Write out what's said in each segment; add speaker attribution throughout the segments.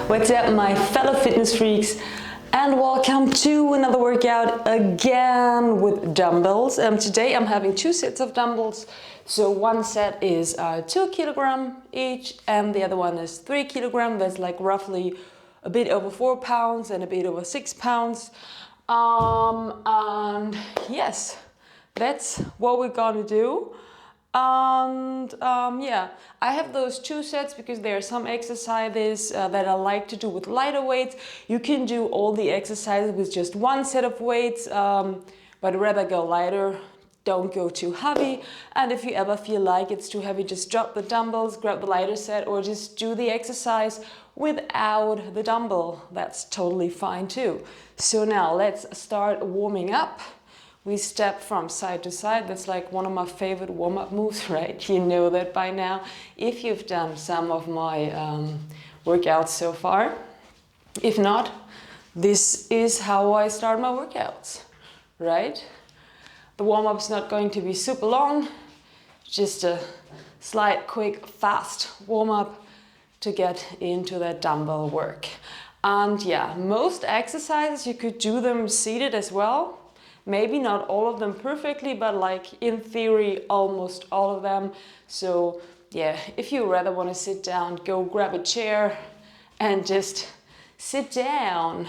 Speaker 1: What's up, my fellow fitness freaks, and welcome to another workout again with dumbbells. Today I'm having two sets of dumbbells. So one set is 2 kilogram each and the other one is 3 kilogram. That's like roughly a bit over 4 pounds and a bit over 6 pounds. And yes, that's what we're gonna do. And yeah, I have those two sets because there are some exercises that I like to do with lighter weights. You can do all the exercises with just one set of weights, but rather go lighter, don't go too heavy. And if you ever feel like it's too heavy, just drop the dumbbells, grab the lighter set, or just do the exercise without the dumbbell. That's totally fine too. So now let's start warming up. We step from side to side. That's like one of my favorite warm-up moves, right? You know that by now, if you've done some of my workouts so far. If not, this is how I start my workouts, right? The warm-up's not going to be super long, just a slight, quick, fast warm-up to get into that dumbbell work. And yeah, most exercises, you could do them seated as well. Maybe not all of them perfectly, but like in theory, almost all of them. So yeah, if you rather want to sit down, go grab a chair and just sit down.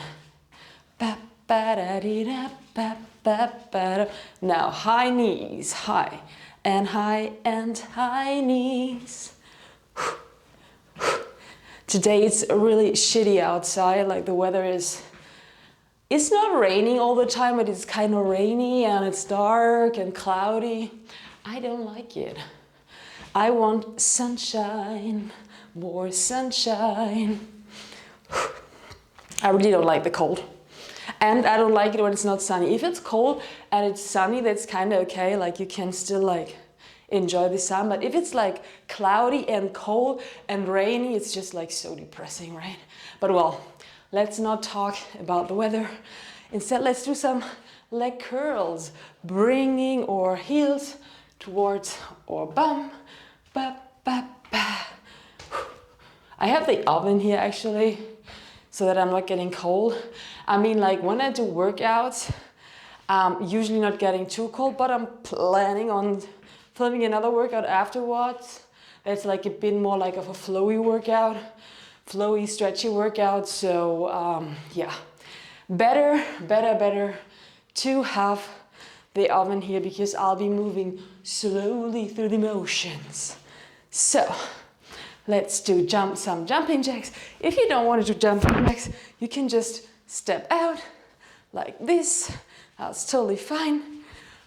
Speaker 1: Now high knees, high and high and high knees. Today it's really shitty outside, like the weather is, it's not raining all the time, but it's kind of rainy and it's dark and cloudy. I don't like it. I want sunshine, more sunshine. I really don't like the cold. And I don't like it when it's not sunny. If it's cold and it's sunny, that's kind of okay. Like you can still like enjoy the sun. But if it's like cloudy and cold and rainy, it's just like so depressing, right? But well, let's not talk about the weather. Instead, let's do some leg curls, bringing our heels towards our bum. Ba, ba, ba. I have the oven here actually, so that I'm not getting cold. I mean, like when I do workouts, usually not getting too cold, but I'm planning on filming another workout afterwards. That's like a bit more like of a flowy workout. Flowy, stretchy workout. So yeah, better to have the oven here because I'll be moving slowly through the motions. So let's do some jumping jacks. If you don't want to do jumping jacks, you can just step out like this. That's totally fine.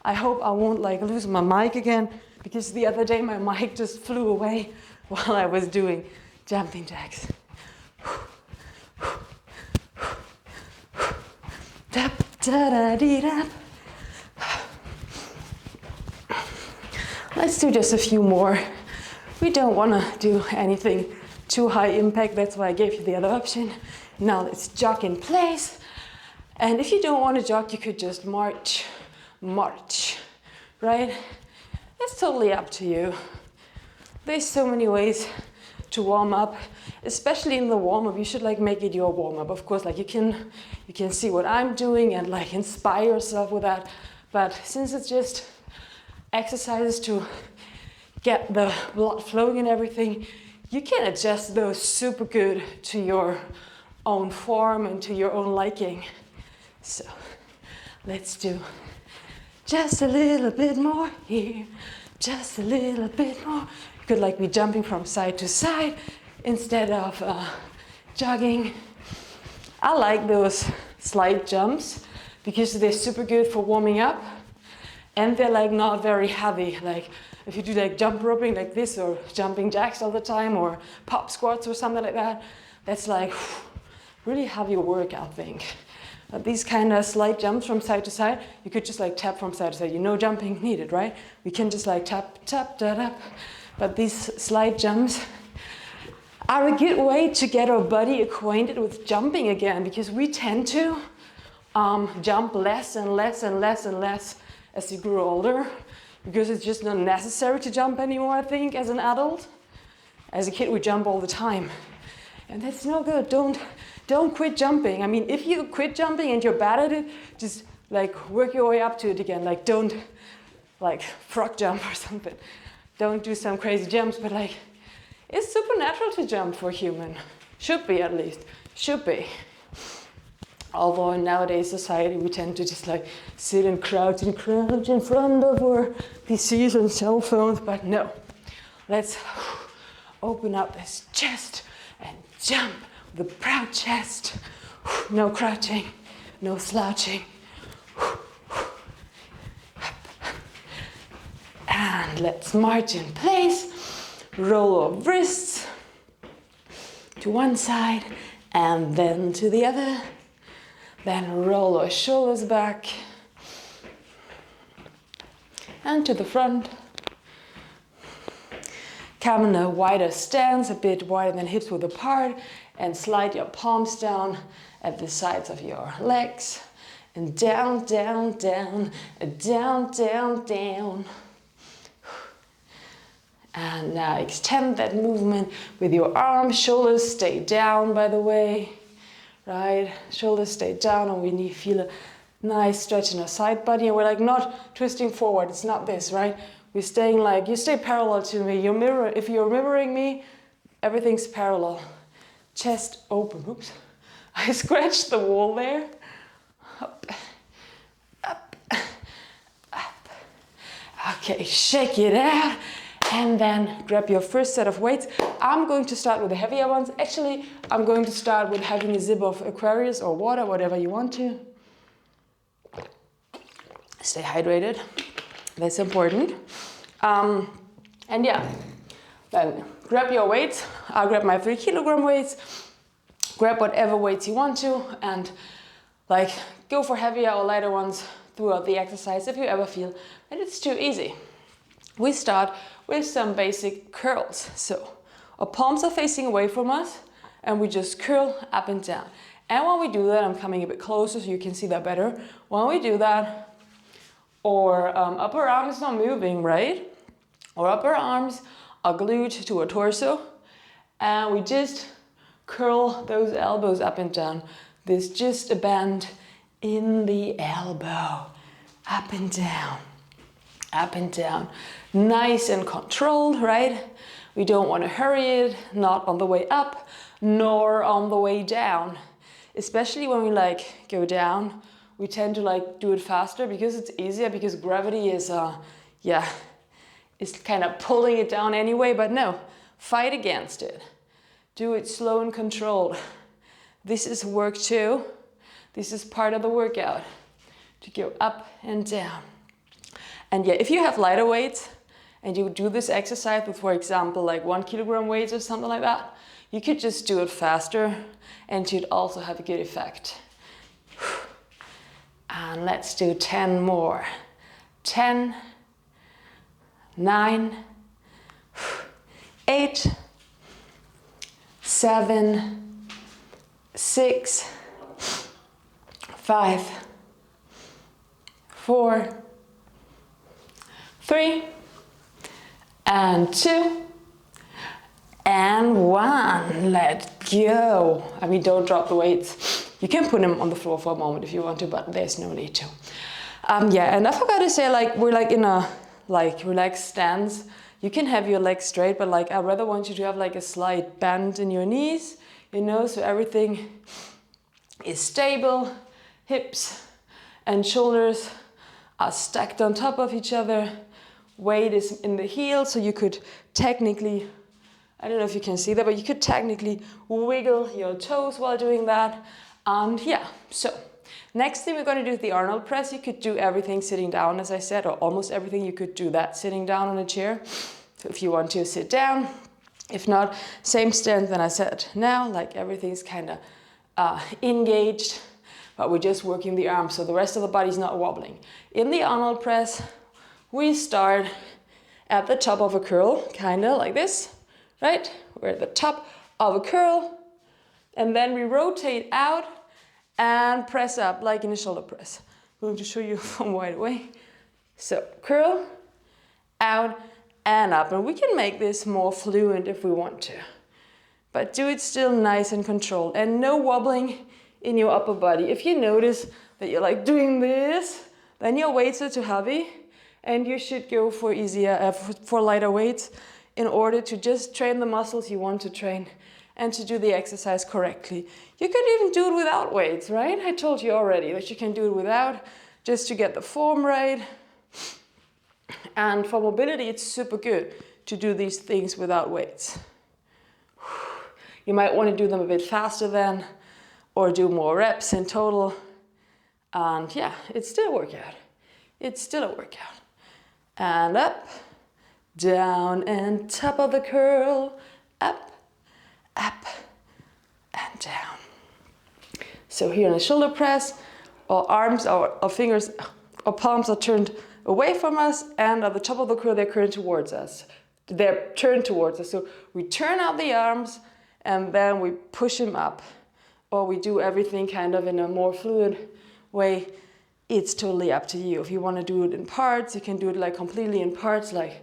Speaker 1: I hope I won't like lose my mic again because the other day my mic just flew away while I was doing jumping jacks. Let's do just a few more. We don't want to do anything too high impact. That's why I gave you the other option. Now let's jog in place. And if you don't want to jog, you could just march, right? It's totally up to you. There's so many ways to warm up, especially in the warm-up. You should like make it your warm-up. Of course, like you can see what I'm doing and like inspire yourself with that. But since it's just exercises to get the blood flowing and everything, you can adjust those super good to your own form and to your own liking. So let's do just a little bit more here, just a little bit more. You could like be jumping from side to side instead of jogging. I like those slight jumps because they're super good for warming up and they're like not very heavy. Like if you do like jump roping like this or jumping jacks all the time or pop squats or something like that, that's like really heavy work, I think. But these kind of slight jumps from side to side, you could just like tap from side to side. You know jumping needed, right? We can just like tap, tap, tap, tap. But these slight jumps are a good way to get our body acquainted with jumping again because we tend to jump less and less and less and less as you grow older because it's just not necessary to jump anymore, I think, as an adult. As a kid, we jump all the time. And that's no good. Don't quit jumping. I mean, if you quit jumping and you're bad at it, just like work your way up to it again. Like don't like frog jump or something. Don't do some crazy jumps, but like it's supernatural to jump for a human. Should be at least. Should be. Although in nowadays society we tend to just like sit and crouch in front of our PCs and cell phones, but no. Let's open up this chest and jump with a proud chest. No crouching, no slouching. And let's march in place. Roll our wrists to one side and then to the other. Then roll our shoulders back and to the front. Come in a wider stance, a bit wider than hips width apart, and slide your palms down at the sides of your legs. And down, down, down, down, down, down. And now extend that movement with your arms. Shoulders stay down, by the way. Right? Shoulders stay down, and we feel a nice stretch in our side body. And we're like not twisting forward. It's not this, right? We're staying like, you stay parallel to me. If you're mirroring me, everything's parallel. Chest open. Oops. I scratched the wall there. Up, up, up. Okay, shake it out. And then grab your first set of weights. I'm going to start with the heavier ones. Actually, I'm going to start with having a sip of Aquarius or water, whatever you want to. Stay hydrated. That's important. And yeah, then grab your weights. I'll grab my 3 kilogram weights. Grab whatever weights you want to, and like go for heavier or lighter ones throughout the exercise if you ever feel that it's too easy. We start with some basic curls. So our palms are facing away from us and we just curl up and down. And when we do that, I'm coming a bit closer so you can see that better. When we do that, our upper arm is not moving, right? Our upper arms are glued to our torso and we just curl those elbows up and down. There's just a bend in the elbow, up and down. Up and down, nice and controlled, right? We don't want to hurry it, not on the way up, nor on the way down. Especially when we like go down, we tend to like do it faster because it's easier, because gravity is, it's kind of pulling it down anyway, but no, fight against it. Do it slow and controlled. This is work too. This is part of the workout, to go up and down. And yeah, if you have lighter weights and you do this exercise with, for example, like 1 kilogram weights or something like that, you could just do it faster and you'd also have a good effect. And let's do 10 more. 10, 9, 8, 7, 6, 5, 4, 3, and 2, and 1. Let go. I mean, don't drop the weights. You can put them on the floor for a moment if you want to, but there's no need to. Yeah, and I forgot to say, like, we're like in a like relaxed stance. You can have your legs straight, but like I rather want you to have like a slight bend in your knees, you know, so everything is stable. Hips and shoulders are stacked on top of each other. Weight is in the heel, so you could technically, I don't know if you can see that, but you could technically wiggle your toes while doing that. And yeah, so next thing we're going to do is the Arnold press. You could do everything sitting down, as I said, or almost everything. You could do that sitting down on a chair. So if you want to sit down, if not, same stance than I said now, like everything's kind of engaged, but we're just working the arms, so the rest of the body's not wobbling. In the Arnold press, we start at the top of a curl, kind of like this, right? We're at the top of a curl, and then we rotate out and press up, like in a shoulder press. I'm going to show you from wide away. So curl, out, and up. And we can make this more fluent if we want to. but do it still nice and controlled, and no wobbling in your upper body. If you notice that you're like doing this, then your weights are too heavy, and you should go for for lighter weights in order to just train the muscles you want to train and to do the exercise correctly. You could even do it without weights, right? I told you already that you can do it without, just to get the form right. And for mobility, it's super good to do these things without weights. You might want to do them a bit faster then, or do more reps in total. And yeah, it's still a workout. It's still a workout. And up, down, and top of the curl, up, up, and down. So here in the shoulder press, our arms, our fingers, our palms are turned away from us, and at the top of the curl, they're turned towards us. So we turn out the arms, and then we push them up. Or we do everything kind of in a more fluid way. It's totally up to you. If you want to do it in parts, you can do it like completely in parts, like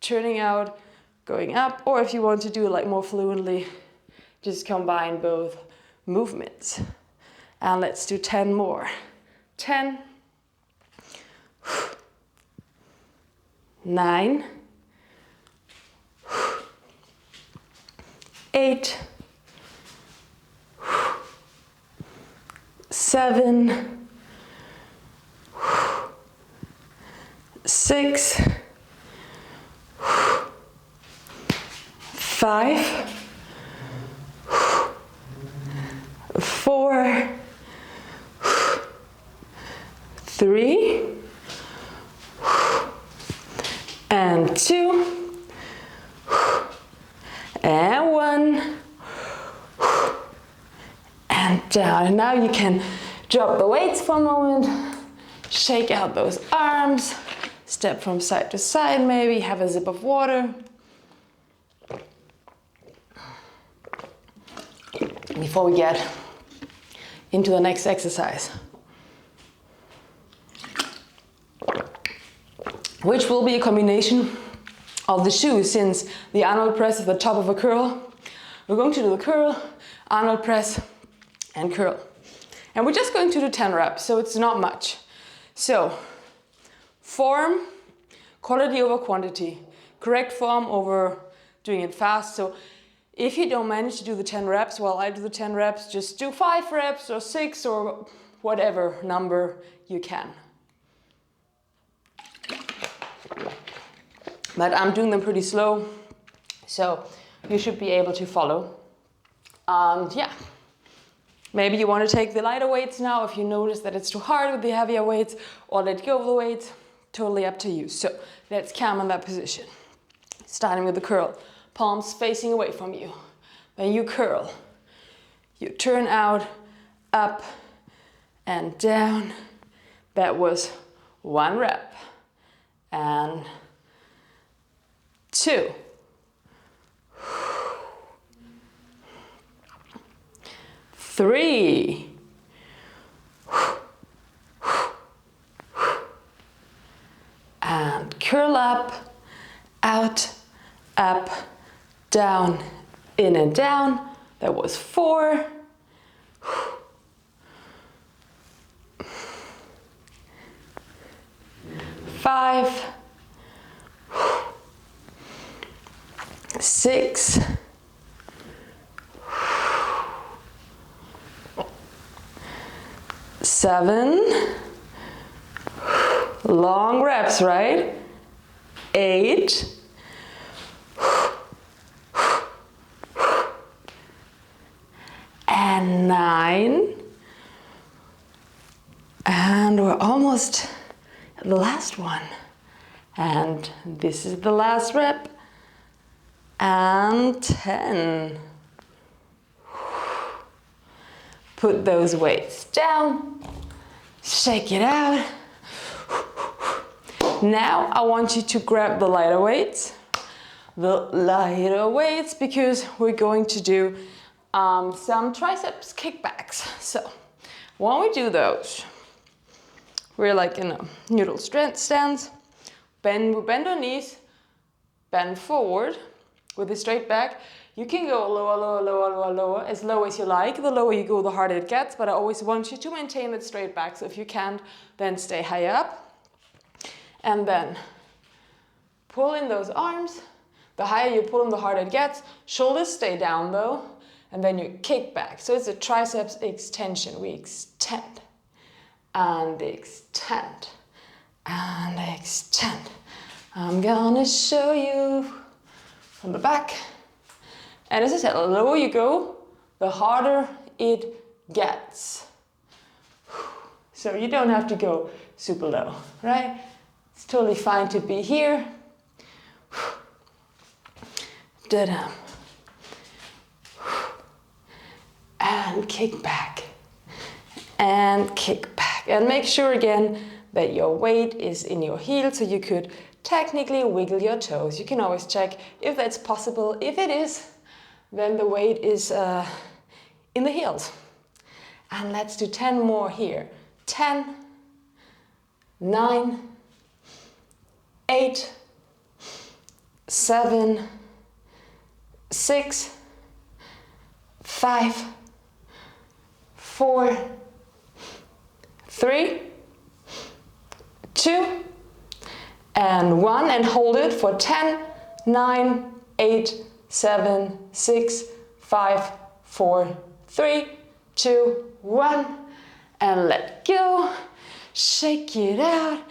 Speaker 1: turning out, going up. Or if you want to do it like more fluently, just combine both movements. And let's do 10 more. 10, 9, 8, 7, 6, 5, 4, 3, and 2, and 1, and down. And now you can drop the weights for a moment, shake out those arms, step from side to side, maybe have a sip of water. Before we get into the next exercise, which will be a combination of the shoes, since the Arnold press is the top of a curl. We're going to do the curl, Arnold press, and curl. And we're just going to do 10 reps, so it's not much. So, form, quality over quantity. Correct form over doing it fast. So, if you don't manage to do the 10 reps while I do the 10 reps, just do 5 reps or 6 or whatever number you can. But I'm doing them pretty slow, so you should be able to follow. And yeah, maybe you want to take the lighter weights now if you notice that it's too hard with the heavier weights, or let go of the weights. Totally up to you. So let's calm in that position. Starting with the curl. Palms facing away from you. Then you curl. You turn out, up, and down. That was 1 rep. And 2. 3. And curl up, out, up, down, in and down. That was 4. 5. 6. 7. Long reps, right? 8. And 9. And we're almost at the last one. And this is the last rep. And 10. Put those weights down. Shake it out. Now I want you to grab the lighter weights. Because we're going to do some triceps kickbacks. So when we do those, we're like in a neutral stance. Bend our knees, bend forward with a straight back. You can go lower, lower, lower, lower, lower, as low as you like. The lower you go, the harder it gets, but I always want you to maintain that straight back. So if you can't, then stay high up. And then pull in those arms. The higher you pull them, the harder it gets. Shoulders stay down though. And then you kick back. So it's a triceps extension. We extend and extend and extend. I'm gonna show you from the back. And as I said, the lower you go, the harder it gets. So you don't have to go super low, right? It's totally fine to be here. Da-dum. And kick back. And kick back. And make sure again that your weight is in your heel, so you could technically wiggle your toes. You can always check if that's possible. If it is, then the weight is in the heels. And let's do 10 more here. 10, 9, 8, 7, 6, 5, 4, 3, 2, and 1. And hold it for 10, 9, 8, 7, 6, 5, 4, 3, 2, 1. And let go. Shake it out.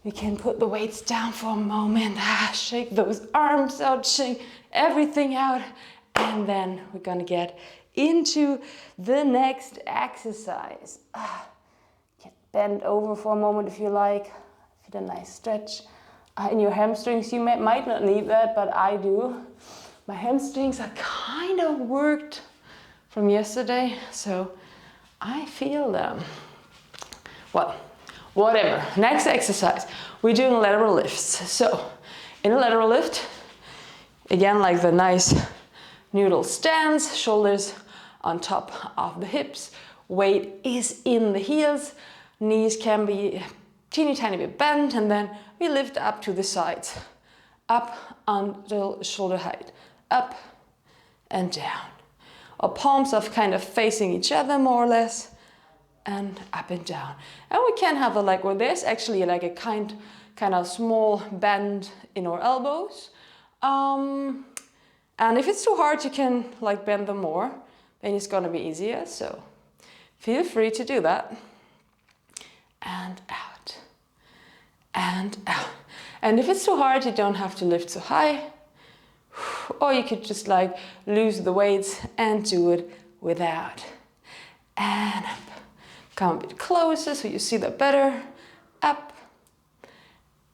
Speaker 1: You can put the weights down for a moment. Shake those arms out, shake everything out. And then we're gonna get into the next exercise. Get bent over for a moment if you like. Get a nice stretch. In your hamstrings, you might not need that, but I do. My hamstrings are kind of worked from yesterday, so I feel them. Well, whatever. Next exercise, we're doing lateral lifts. So in a lateral lift, again, like the nice noodle stance, shoulders on top of the hips, weight is in the heels, knees can be teeny tiny bit bent, and then we lift up to the sides, up until shoulder height, up and down. Our palms are kind of facing each other more or less, and up and down. And we can have a like where there's actually like a kind of small bend in our elbows. And if it's too hard, you can like bend them more, then it's gonna be easier. So feel free to do that. And out, and out. And if it's too hard, you don't have to lift so high, or you could just like lose the weights and do it without. And up. Come a bit closer so you see that better. Up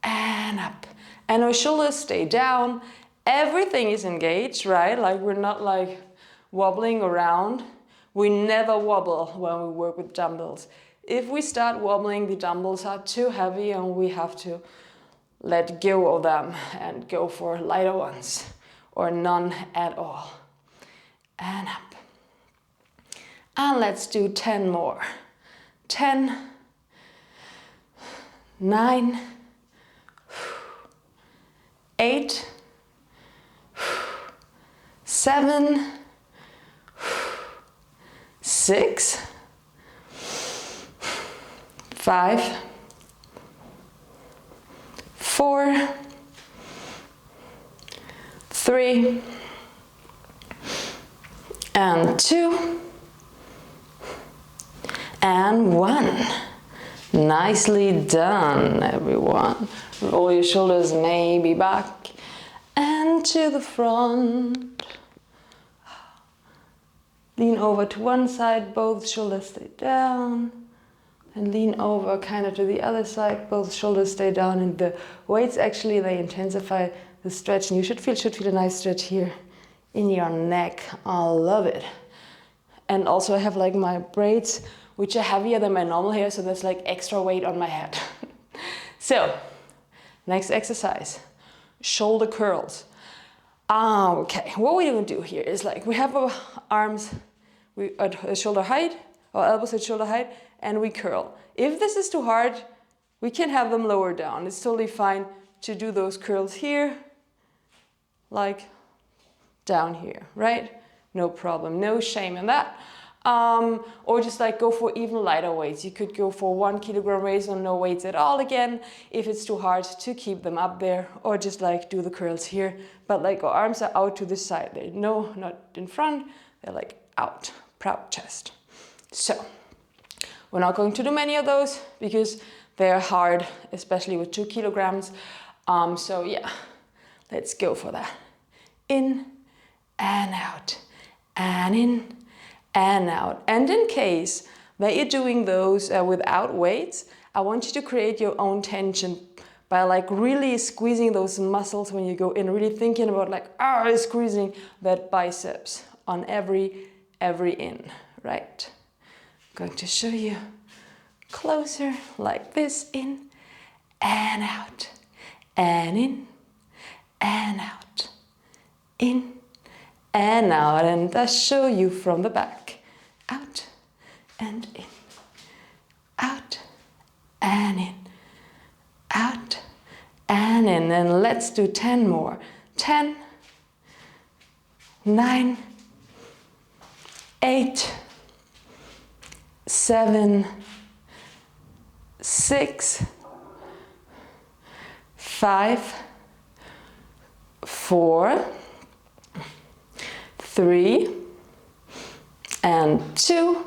Speaker 1: and up. And our shoulders stay down. Everything is engaged, right? Like we're not like wobbling around. We never wobble when we work with dumbbells. If we start wobbling, the dumbbells are too heavy and we have to let go of them and go for lighter ones or none at all. And up. And let's do 10 more. 10, 9, 8, 7, 6, 5, 4, 3, and 2, and 1. Nicely done, everyone. Roll your shoulders maybe back and to the front. Lean over to one side, both shoulders stay down. And lean over kind of to the other side, both shoulders stay down. And the weights actually, they intensify the stretch. And you should feel a nice stretch here in your neck. I love it. And also I have like my braids, which are heavier than my normal hair, so there's like extra weight on my head. So, next exercise, shoulder curls. Okay, what we're gonna do here is like, we have our arms at shoulder height, our elbows at shoulder height, and we curl. If this is too hard, we can have them lower down. It's totally fine to do those curls here, like down here, right? No problem, no shame in that. Or just like go for even lighter weights. You could go for 1 kilogram weights or no weights at all again, if it's too hard to keep them up there, or just like do the curls here, but like our arms are out to the side. They're no, not in front, they're like out, proud chest. So, we're not going to do many of those because they're hard, especially with 2 kilograms. So yeah, let's go for that. In and out, and in and out. And in case that you're doing those without weights, I want you to create your own tension by like really squeezing those muscles when you go in, really thinking about like, squeezing that biceps on every in, right? I'm going to show you closer like this, in and out, and in and out, in and out, and I'll show you from the back. Out and in, out and in, out and in. And let's do 10 more. 10, 9, 8, 7, 6, 5, 4, 3, and 2,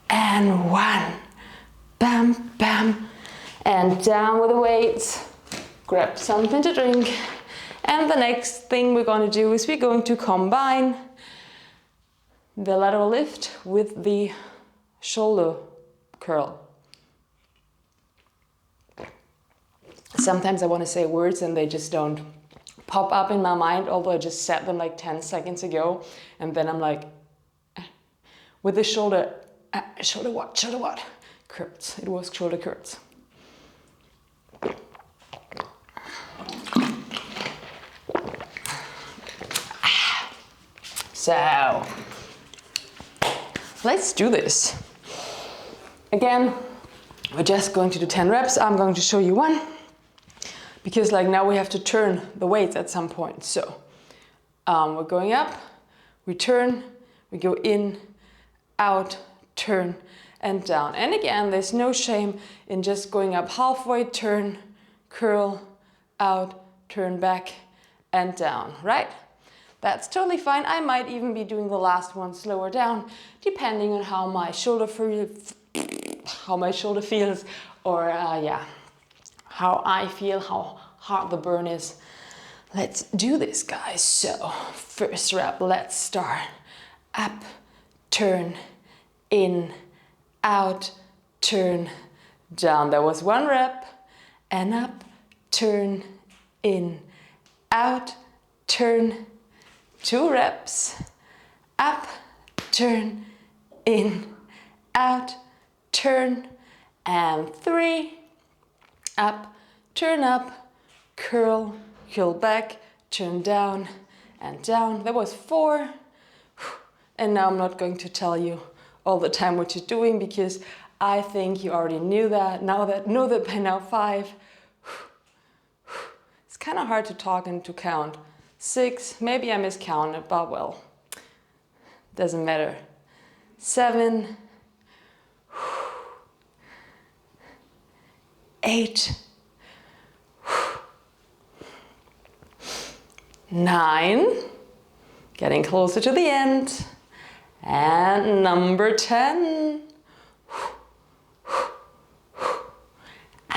Speaker 1: and 1. Bam, bam, and down with the weights. Grab something to drink. And the next thing we're going to do is we're going to combine the lateral lift with the shoulder curl. Sometimes I want to say words and they just don't pop up in my mind, although I just said them like 10 seconds ago, and then I'm like, with the shoulder what? Curls. It was shoulder curls. So, let's do this. Again, we're just going to do 10 reps. I'm going to show you one, because like now we have to turn the weights at some point. So we're going up, we turn, we go in, out, turn, and down. And again, there's no shame in just going up halfway, turn, curl, out, turn back, and down, right? That's totally fine. I might even be doing the last one slower down, depending on how my shoulder feels, or yeah, how I feel, how hard the burn is. Let's do this, guys. So, first rep, let's start. Up, turn, in, out, turn, down. That was one rep. And up, turn, in, out, turn. 2 reps. Up, turn, in, out, turn. And 3. Up, turn up, curl, curl back, turn down, and down. That was 4. And now I'm not going to tell you all the time what you're doing, because I think you already knew that. Know that by now. 5. It's kind of hard to talk and to count. 6, maybe I miscounted, but well, doesn't matter. 7, 8, 9, getting closer to the end, and number 10,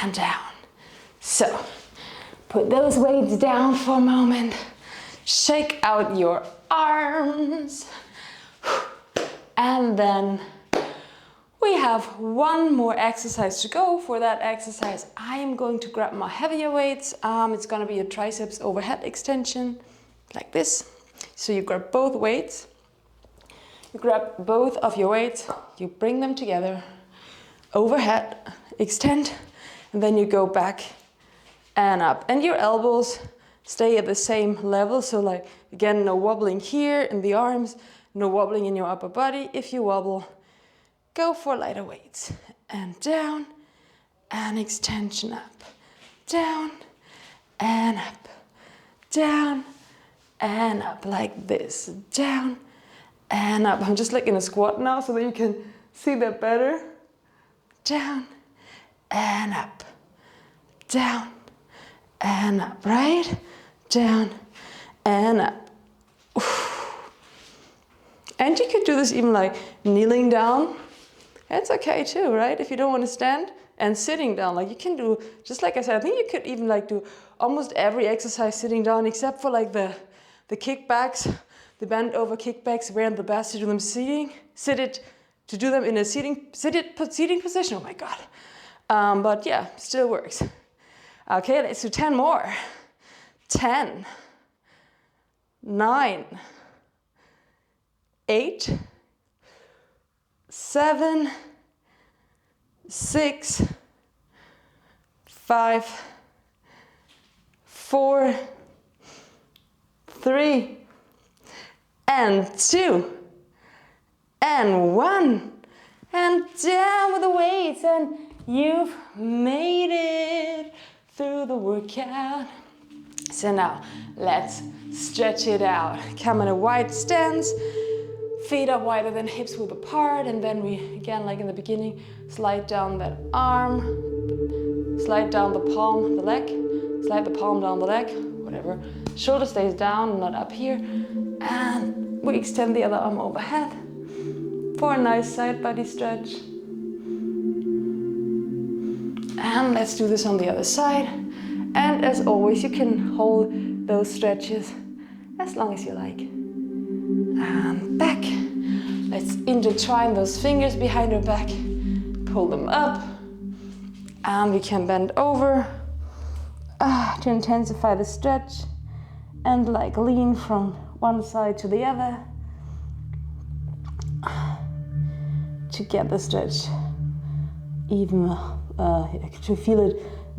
Speaker 1: and down. So, put those weights down for a moment. Shake out your arms, and then we have one more exercise to go. For that exercise, I am going to grab my heavier weights. It's going to be a triceps overhead extension, like this. So you grab both weights, you grab both of your weights, you bring them together, overhead, extend, and then you go back and up. And your elbows stay at the same level, so like, again, no wobbling here in the arms, no wobbling in your upper body. If you wobble, go for lighter weights. And down, and extension up. Down, and up. Down, and up like this. Down and up. I'm just like in a squat now so that you can see that better. Down and up. Down and up, right? Down and up. And you could do this even like kneeling down. It's okay too, right? If you don't want to stand, and sitting down, like you can do, just like I said, I think you could even like do almost every exercise sitting down except for like the kickbacks, the bent over kickbacks, where the best to do them to do them in a seating position. Oh my God. But yeah, still works. Okay, let's do 10 more. 10, 9, 8, 7, 6, 5, 4, 3, and 2, and 1, and down with the weights, and you've made it through the workout. So now let's stretch it out. Come in a wide stance. Feet are wider than hips width apart, and then we, again, like in the beginning, slide down that arm, slide down the palm, the leg, slide the palm down the leg, whatever. Shoulder stays down, not up here. And we extend the other arm overhead for a nice side body stretch. And let's do this on the other side. And as always, you can hold those stretches as long as you like. And back. Let's intertwine those fingers behind our back. Pull them up. And we can bend over to intensify the stretch. And like lean from one side to the other to get the stretch even, to feel it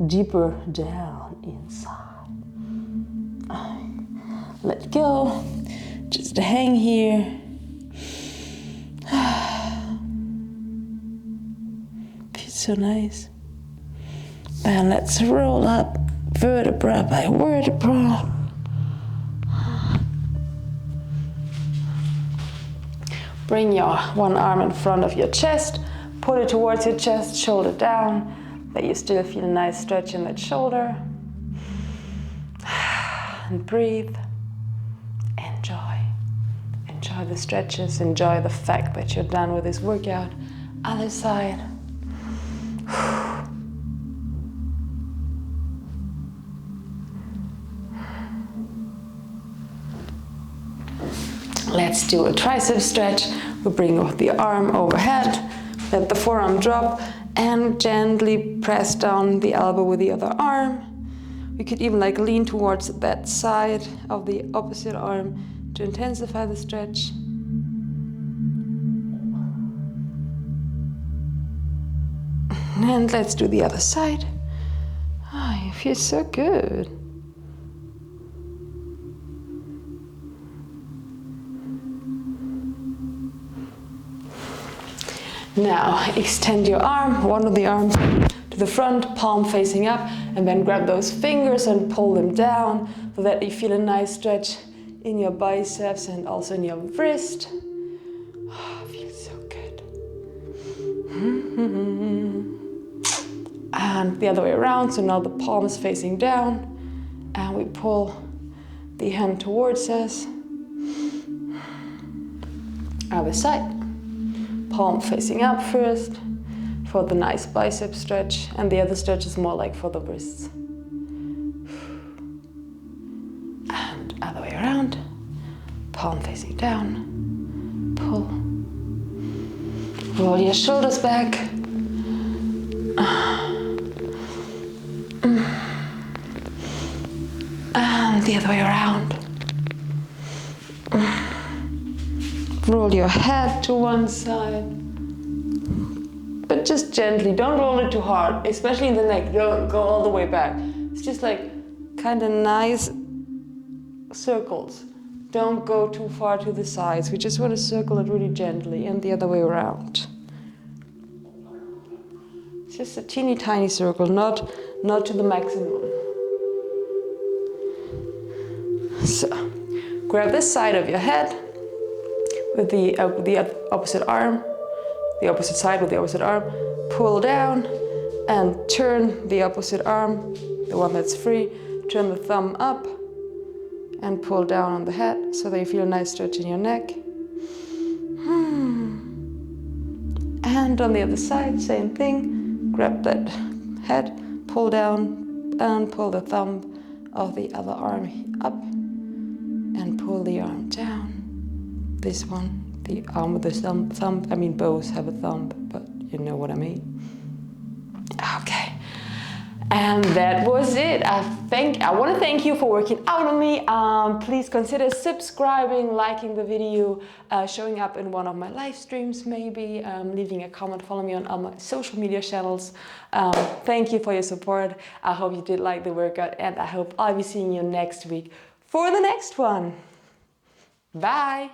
Speaker 1: deeper down inside. Let go. Just hang here. Feels so nice. And let's roll up vertebra by vertebra. Bring your one arm in front of your chest. Pull it towards your chest, shoulder down. But you still feel a nice stretch in that shoulder. And breathe. Enjoy the stretches, enjoy the fact that you're done with this workout. Other side. Let's do a tricep stretch. We bring the arm overhead, let the forearm drop, and gently press down the elbow with the other arm. We could even like lean towards that side of the opposite arm to intensify the stretch. And let's do the other side. Oh, you feel so good. Now extend your arm, one of the arms to the front, palm facing up, and then grab those fingers and pull them down so that you feel a nice stretch in your biceps and also in your wrist. Oh, feels so good. And the other way around, so now the palm is facing down, and we pull the hand towards us. Other side. Palm facing up first for the nice bicep stretch, and the other stretch is more like for the wrists. And other way around, palm facing down, pull. Roll your shoulders back. And the other way around. Roll your head to one side, but just gently. Don't roll it too hard, especially in the neck. Don't go all the way back. It's just like kind of nice circles. Don't go too far to the sides. We just want to circle it really gently, and the other way around. It's just a teeny tiny circle, not to the maximum. So grab this side of your head with the opposite arm, the opposite side with the opposite arm, pull down and turn the opposite arm, the one that's free, turn the thumb up and pull down on the head so that you feel a nice stretch in your neck. And on the other side, same thing, grab that head, pull down and pull the thumb of the other arm up and pull the arm down. This one, the arm with the thumb, I mean both have a thumb, but you know what I mean. Okay, and that was it. I want to thank you for working out on me. Please consider subscribing, liking the video, showing up in one of my live streams maybe, leaving a comment, follow me on all my social media channels. Thank you for your support. I hope you did like the workout, and I hope I'll be seeing you next week for the next one. Bye.